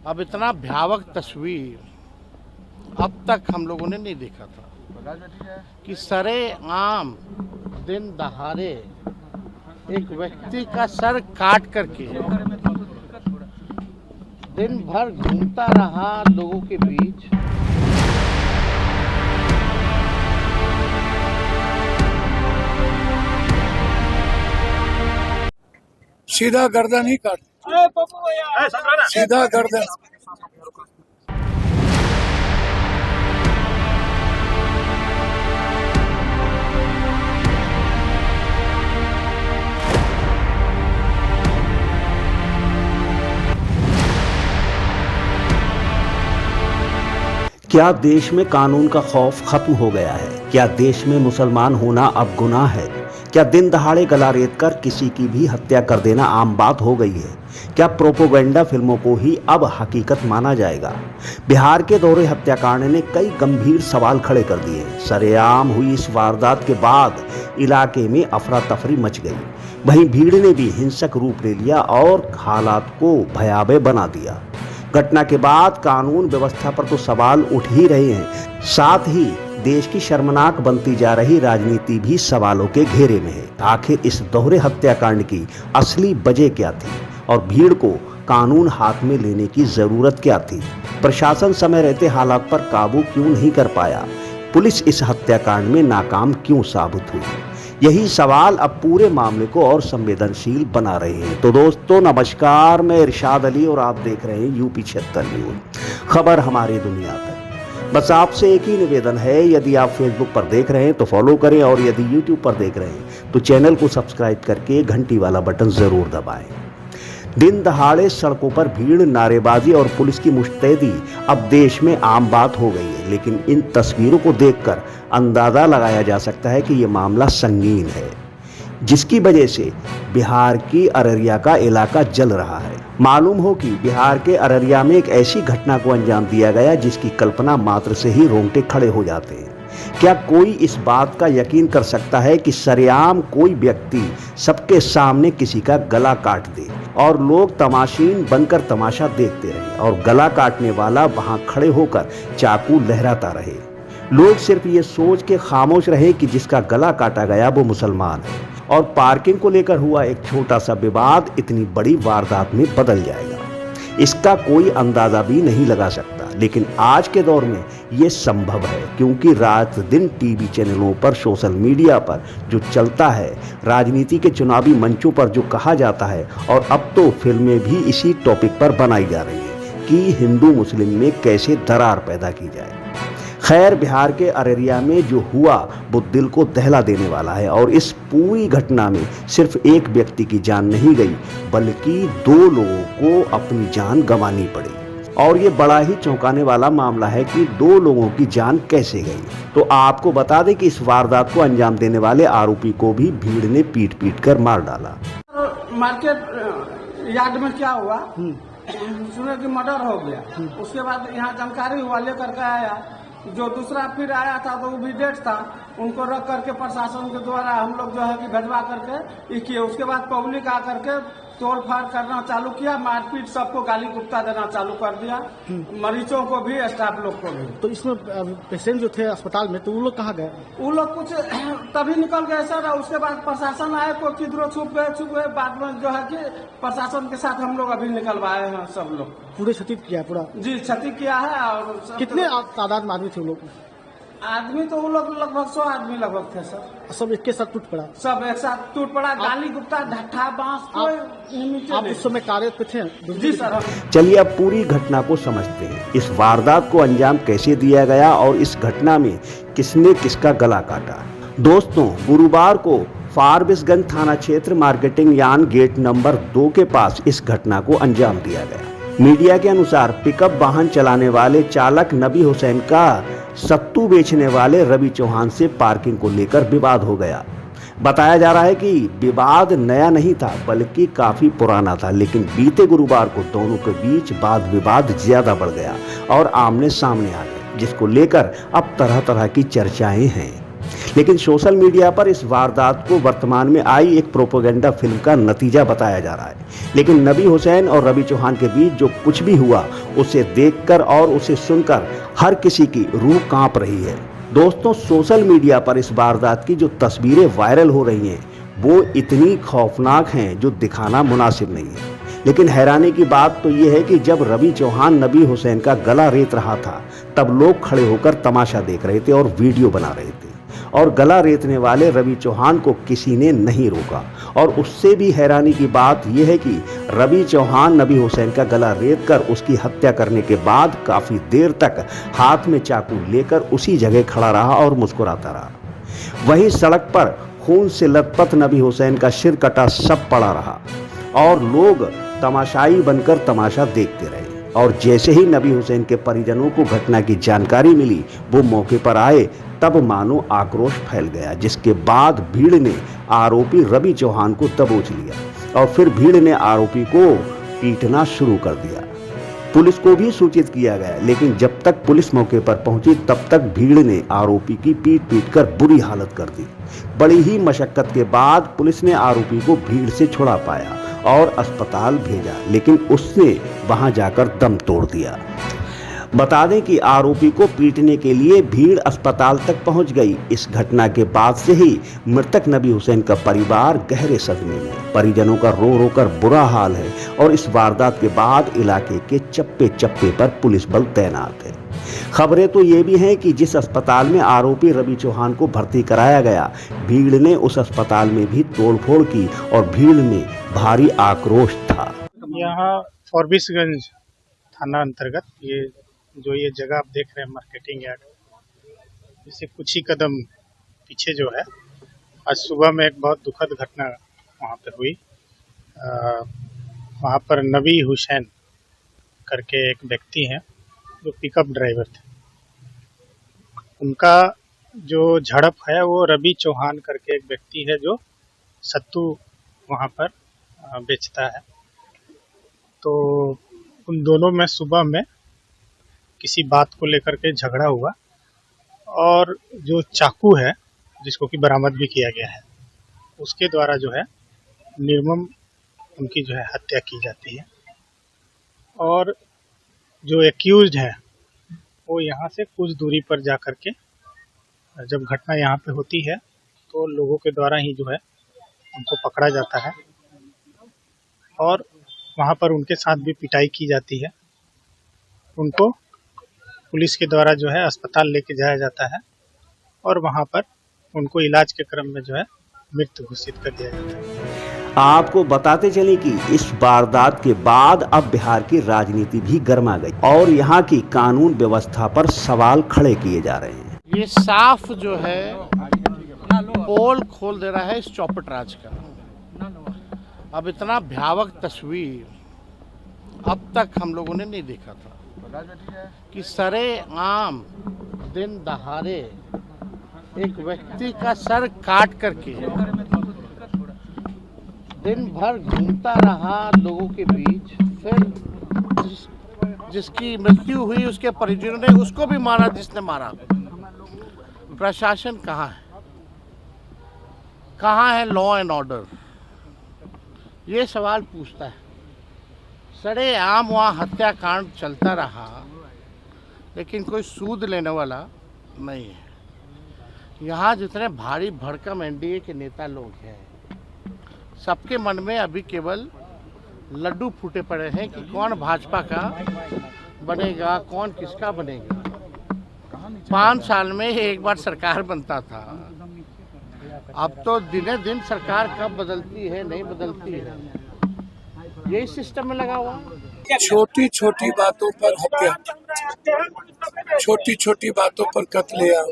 अब इतना भयावह तस्वीर अब तक हम लोगों ने नहीं देखा था कि सरेआम दिन दहाड़े एक व्यक्ति का सर काट करके दिन भर घूमता रहा लोगों के बीच। सीधा गर्दन ही काट, सीधा गर्दन। क्या देश में कानून का खौफ खत्म हो गया है? क्या देश में मुसलमान होना अब गुनाह है? क्या दिन दहाड़े गला रेत कर किसी की भी हत्या कर देना आम बात हो गई है? क्या प्रोपोगंडा फिल्मों को ही अब हकीकत माना जाएगा? बिहार के दोहरे हत्याकांड ने कई गंभीर सवाल खड़े कर दिए। सरेआम हुई इस वारदात के बाद इलाके में अफरा तफरी मच गई। वहीं भीड़ ने भी हिंसक रूप ले लिया और हालात को भयावह बना दिया। घटना के बाद कानून व्यवस्था पर तो सवाल उठ ही रहे हैं, साथ ही देश की शर्मनाक बनती जा रही राजनीति भी सवालों के घेरे में है। आखिर इस दोहरे हत्याकांड की असली वजह क्या थी और भीड़ को कानून हाथ में लेने की जरूरत क्या थी? प्रशासन समय रहते हालात पर काबू क्यों नहीं कर पाया? पुलिस इस हत्याकांड में नाकाम क्यों साबित हुई? यही सवाल अब पूरे मामले को और संवेदनशील बना रहे हैं। तो दोस्तों नमस्कार, मैं इरशाद अली और आप देख रहे हैं यूपी 76 न्यूज़, खबर हमारी दुनिया तक। बस आपसे एक ही निवेदन है, यदि आप फेसबुक पर देख रहे हैं तो फॉलो करें और यदि यूट्यूब पर देख रहे हैं तो चैनल को सब्सक्राइब करके घंटी वाला बटन जरूर दबाएं। दिन दहाड़े सड़कों पर भीड़, नारेबाजी और पुलिस की मुस्तैदी अब देश में आम बात हो गई है, लेकिन इन तस्वीरों को देखकर अंदाजा लगाया जा सकता है कि ये मामला संगीन है, जिसकी वजह से बिहार की अररिया का इलाका जल रहा है। मालूम हो कि बिहार के अररिया में एक ऐसी घटना को अंजाम दिया गया जिसकी कल्पना मात्र से ही रोंगटे खड़े हो जाते हैं। क्या कोई इस बात का यकीन कर सकता है कि सरेआम कोई व्यक्ति सबके सामने किसी का गला काट दे और लोग तमाशीन बनकर तमाशा देखते रहे और गला काटने वाला वहां खड़े होकर चाकू लहराता रहे? लोग सिर्फ ये सोच के खामोश रहे कि जिसका गला काटा गया वो मुसलमान है और पार्किंग को लेकर हुआ एक छोटा सा विवाद इतनी बड़ी वारदात में बदल जाएगा, इसका कोई अंदाजा भी नहीं लगा सकता। लेकिन आज के दौर में ये संभव है, क्योंकि रात दिन टीवी चैनलों पर, सोशल मीडिया पर जो चलता है, राजनीति के चुनावी मंचों पर जो कहा जाता है, और अब तो फिल्में भी इसी टॉपिक पर बनाई जा रही हैं कि हिंदू मुस्लिम में कैसे दरार पैदा की जाए। खैर, बिहार के अररिया में जो हुआ वो दिल को दहला देने वाला है और इस पूरी घटना में सिर्फ एक व्यक्ति की जान नहीं गई, बल्कि 2 लोगों को अपनी जान गंवानी पड़ी। और ये बड़ा ही चौंकाने वाला मामला है कि 2 लोगों की जान कैसे गई। तो आपको बता दें कि इस वारदात को अंजाम देने वाले आरोपी को भी भीड़ ने पीट कर मार डाला। मार्केट यार्ड में क्या हुआ, सुने कि मर्डर हो गया। उसके बाद यहाँ जानकारी हुआ, लेकर के आया। जो दूसरा फिर आया था तो वो भी डेट था, उनको रख करके प्रशासन के द्वारा हम लोग जो है कि भिजवा करके ये किए। उसके बाद पब्लिक आकर के तोड़ फाड़ करना चालू किया, मारपीट, सबको गाली गुप्ता देना चालू कर दिया, मरीजों को भी, स्टाफ लोग को भी। तो इसमें पेशेंट जो थे अस्पताल में, तो वो लोग कहाँ गए? वो लोग कुछ तभी निकल गए सर। उसके बाद प्रशासन आए, को किधरों छुप गए। बाद में जो है कि प्रशासन के साथ हम लोग अभी निकलवाए हैं सब लोग। पूरे क्षति किया पूरा? जी, क्षति किया है। और कितने तादाद में आदमी थे वो लोग? आदमी तो वो लोग लगभग 100 आदमी लगभग थे सर। सब एक के साथ टूट पड़ा? सब एक साथ टूट पड़ा। गाली गुप्ता, ढट्ठा, बांस, आप उस समय कार्य पे थे? जी सर। चलिए अब पूरी घटना को समझते हैं। इस वारदात को अंजाम कैसे दिया गया और इस घटना में किसने किसका गला काटा। दोस्तों, गुरुवार को फारबिसगंज थाना क्षेत्र मार्केटिंग यार्ड गेट नंबर 2 के पास इस घटना को अंजाम दिया गया। मीडिया के अनुसार पिकअप वाहन चलाने वाले चालक नबी हुसैन का सत्तू बेचने वाले रवि चौहान से पार्किंग को लेकर विवाद हो गया। बताया जा रहा है कि विवाद नया नहीं था, बल्कि काफी पुराना था, लेकिन बीते गुरुवार को दोनों के बीच वाद विवाद ज्यादा बढ़ गया और आमने सामने आ गए, जिसको लेकर अब तरह तरह की चर्चाएं हैं। लेकिन सोशल मीडिया पर इस वारदात को वर्तमान में आई एक प्रोपेगेंडा फिल्म का नतीजा बताया जा रहा है। लेकिन नबी हुसैन और रवि चौहान के बीच जो कुछ भी हुआ उसे देखकर और उसे सुनकर हर किसी की रूह कांप रही है। दोस्तों, सोशल मीडिया पर इस वारदात की जो तस्वीरें वायरल हो रही हैं वो इतनी खौफनाक हैं जो दिखाना मुनासिब नहीं है। लेकिन हैरानी की बात तो ये है कि जब रवि चौहान नबी हुसैन का गला रेत रहा था तब लोग खड़े होकर तमाशा देख रहे थे और वीडियो बना रहे थे, और गला रेतने वाले रवि चौहान को किसी ने नहीं रोका। और उससे भी हैरानी की बात यह है कि रवि चौहान नबी हुसैन का गला रेत कर उसकी हत्या करने के बाद काफ़ी देर तक हाथ में चाकू लेकर उसी जगह खड़ा रहा और मुस्कुराता रहा। वहीं सड़क पर खून से लथपथ नबी हुसैन का सिर कटा शव पड़ा रहा और लोग तमाशाई बनकर तमाशा देखते रहे। और जैसे ही नबी हुसैन के परिजनों को घटना की जानकारी मिली वो मौके पर आए, तब मानो आक्रोश फैल गया, जिसके बाद भीड़ ने आरोपी रवि चौहान को दबोच लिया और फिर भीड़ ने आरोपी को पीटना शुरू कर दिया। पुलिस को भी सूचित किया गया, लेकिन जब तक पुलिस मौके पर पहुंची तब तक भीड़ ने आरोपी की पीट कर बुरी हालत कर दी। बड़ी ही मशक्कत के बाद पुलिस ने आरोपी को भीड़ से छुड़ा पाया और अस्पताल भेजा, लेकिन उसने वहां जाकर दम तोड़ दिया। बता दें कि आरोपी को पीटने के लिए भीड़ अस्पताल तक पहुंच गई। इस घटना के बाद से ही मृतक नबी हुसैन का परिवार गहरे सदमे में, परिजनों का रो रो कर बुरा हाल है और इस वारदात के बाद इलाके के चप्पे चप्पे पर पुलिस बल तैनात है। खबरें तो ये भी हैं कि जिस अस्पताल में आरोपी रवि चौहान को भर्ती कराया गया, भीड़ ने उस अस्पताल में भी तोड़फोड़ की और भीड़ में भारी आक्रोश था। यहाँ फॉरबिसगंज थाना अंतर्गत ये जगह आप देख रहे हैं मार्केटिंग यार्ड, इससे कुछ ही कदम पीछे जो है आज सुबह में एक बहुत दुखद घटना वहाँ पर हुई। वहाँ पर नबी हुसैन करके एक व्यक्ति हैं जो पिकअप ड्राइवर थे, उनका जो झड़प है वो रवि चौहान करके एक व्यक्ति है जो सत्तू वहाँ पर बेचता है। तो उन दोनों में सुबह में किसी बात को लेकर के झगड़ा हुआ और जो चाकू है जिसको कि बरामद भी किया गया है उसके द्वारा जो है निर्मम उनकी जो है हत्या की जाती है। और जो एक्यूज्ड है वो यहाँ से कुछ दूरी पर जा कर के, जब घटना यहाँ पे होती है तो लोगों के द्वारा ही जो है उनको पकड़ा जाता है और वहाँ पर उनके साथ भी पिटाई की जाती है। उनको पुलिस के द्वारा जो है अस्पताल लेके जाया जाता है और वहाँ पर उनको इलाज के क्रम में जो है मृत घोषित कर दिया जाता है। आपको बताते चले कि इस वारदात के बाद अब बिहार की राजनीति भी गर्मा गई और यहाँ की कानून व्यवस्था पर सवाल खड़े किए जा रहे हैं। ये साफ जो है पोल खोल दे रहा है इस चौपट राज का। अब इतना भयावक तस्वीर अब तक हम लोगों ने नहीं देखा था कि सरेआम दिन दहाड़े एक व्यक्ति का सर काट करके दिन भर घूमता रहा लोगों के बीच, फिर जिसकी मृत्यु हुई उसके परिजनों ने उसको भी मारा जिसने मारा। प्रशासन कहाँ है? कहाँ है लॉ एंड ऑर्डर? ये सवाल पूछता है। सरेआम वहाँ हत्याकांड चलता रहा लेकिन कोई सूद लेने वाला नहीं है। यहाँ जितने भारी भड़कम एनडीए के नेता लोग हैं सबके मन में अभी केवल लड्डू फूटे पड़े हैं कि कौन भाजपा का बनेगा, कौन किसका बनेगा। 5 साल में एक बार सरकार बनता था, अब तो दिने दिन सरकार कब बदलती है नहीं बदलती है, यही सिस्टम में लगा हुआ। छोटी छोटी बातों पर हत्या, छोटी छोटी बातों पर कत्लेआम,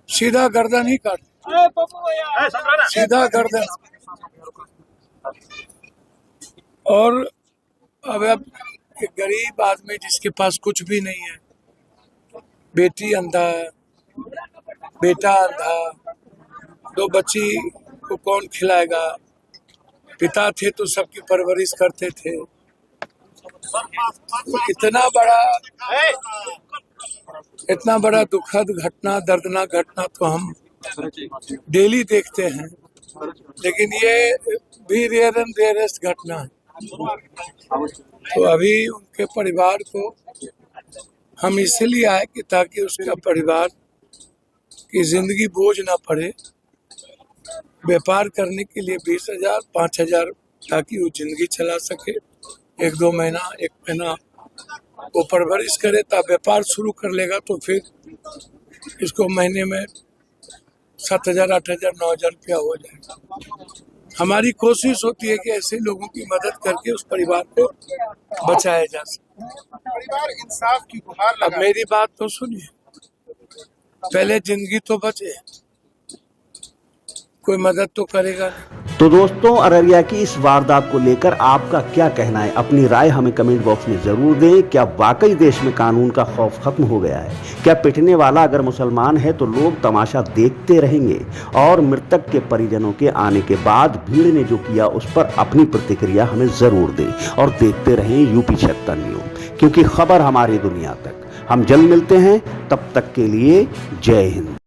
सीधा गर्दन ही काट, सीधा गर्दन। और अब एक गरीब आदमी जिसके पास कुछ भी नहीं है, बेटी अंधा, बेटा अंधा, 2 बच्ची को कौन खिलाएगा, पिता थे तो सबकी परवरिश करते थे। तो इतना बड़ा इतना बड़ा दुखद घटना, दर्दनाक घटना तो हम डेली देखते हैं, लेकिन ये भी रेयर एंड रेयरेस्ट घटना है। तो अभी उनके परिवार को हम इसलिए आए कि ताकि उसका परिवार की जिंदगी बोझ ना पड़े। व्यापार करने के लिए 20,000 5,000 ताकि वो जिंदगी चला सके, 1-2 महीना 1 महीना वो परवरिश करे, तब व्यापार शुरू कर लेगा तो फिर इसको महीने में 7,000 8,000 9,000 रुपया हो जाएगा। हमारी कोशिश होती है कि ऐसे लोगों की मदद करके उस परिवार को बचाया जा सके। परिवार इंसाफ की गुहार अब मेरी बात तो सुनिए, पहले जिंदगी तो बचे, कोई मदद तो करेगा नहीं। तो दोस्तों, अररिया की इस वारदात को लेकर आपका क्या कहना है? अपनी राय हमें कमेंट बॉक्स में जरूर दें। क्या वाकई देश में कानून का खौफ खत्म हो गया है? क्या पिटने वाला अगर मुसलमान है तो लोग तमाशा देखते रहेंगे? और मृतक के परिजनों के आने के बाद भीड़ ने जो किया उस पर अपनी प्रतिक्रिया हमें जरूर दें और देखते रहें यूपी 76 न्यूज़, क्योंकि खबर हमारी दुनिया तक। हम जल्द मिलते हैं, तब तक के लिए जय हिंद।